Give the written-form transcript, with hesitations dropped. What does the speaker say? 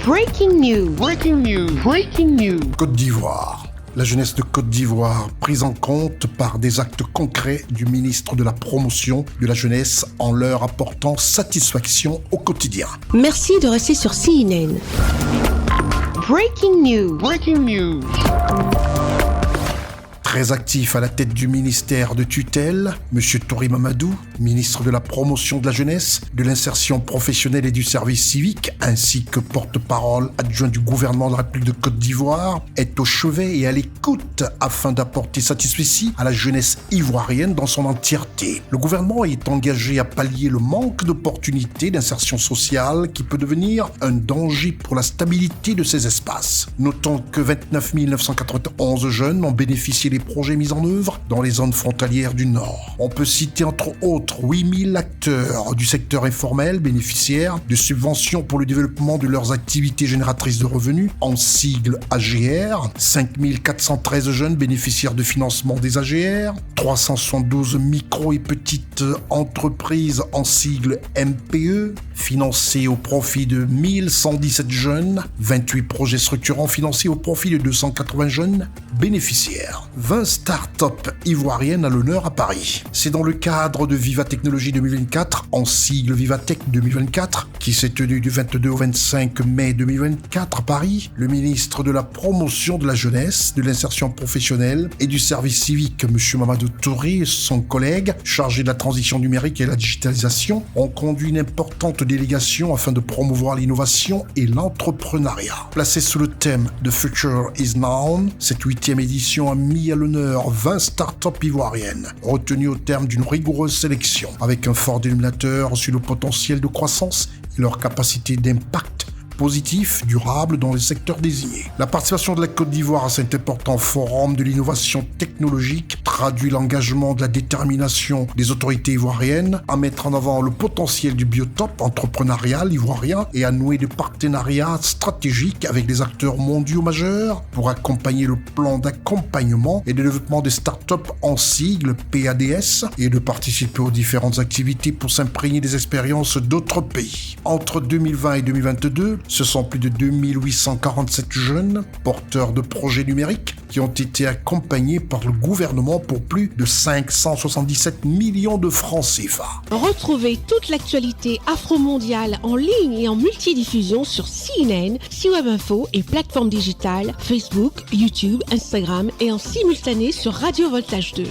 Breaking news. Breaking news. Breaking news. Côte d'Ivoire. La jeunesse de Côte d'Ivoire prise en compte par des actes concrets du ministre de la Promotion de la Jeunesse en leur apportant satisfaction au quotidien. Merci de rester sur CNN. Breaking news. Breaking news. Très actif à la tête du ministère de tutelle, M. Tori Mamadou, ministre de la Promotion de la Jeunesse, de l'Insertion professionnelle et du service civique, ainsi que porte-parole adjoint du gouvernement de la République de Côte d'Ivoire, est au chevet et à l'écoute afin d'apporter satisfaction à la jeunesse ivoirienne dans son entièreté. Le gouvernement est engagé à pallier le manque d'opportunités d'insertion sociale qui peut devenir un danger pour la stabilité de ces espaces. Notons que 29 991 jeunes ont bénéficié des projets mis en œuvre dans les zones frontalières du Nord. On peut citer entre autres 8000 acteurs du secteur informel bénéficiaires de subventions pour le développement de leurs activités génératrices de revenus, en sigle AGR, 5413 jeunes bénéficiaires de financement des AGR, 372 micro et petites entreprises en sigle MPE, financés au profit de 1117 jeunes, 28 projets structurants financés au profit de 280 jeunes bénéficiaires. 20 start-up ivoiriennes à l'honneur à Paris. C'est dans le cadre de Viva Technologie 2024, en sigle Vivatech 2024, qui s'est tenu du 22 au 25 mai 2024 à Paris, le ministre de la Promotion de la Jeunesse, de l'Insertion professionnelle et du service civique, M. Mamadou Tori, et son collègue, chargé de la transition numérique et la digitalisation, ont conduit une importante délégation afin de promouvoir l'innovation et l'entrepreneuriat. Placée sous le thème The Future is Now, cette 8e édition a mis à l'honneur 20 start-up ivoiriennes, retenues au terme d'une rigoureuse sélection, avec un fort dénominateur sur le potentiel de croissance et leur capacité d'impact positif, durable dans les secteurs désignés. La participation de la Côte d'Ivoire à cet important forum de l'innovation technologique traduit l'engagement de la détermination des autorités ivoiriennes à mettre en avant le potentiel du biotope entrepreneurial ivoirien et à nouer des partenariats stratégiques avec des acteurs mondiaux majeurs pour accompagner le plan d'accompagnement et de développement des startups en sigle PADS et de participer aux différentes activités pour s'imprégner des expériences d'autres pays. Entre 2020 et 2022, ce sont plus de 2847 jeunes porteurs de projets numériques qui ont été accompagnés par le gouvernement pour plus de 577 millions de francs CFA. Retrouvez toute l'actualité afro-mondiale en ligne et en multidiffusion sur CNN, C-Web Info et plateformes digitales, Facebook, YouTube, Instagram et en simultané sur Radio Voltage 2.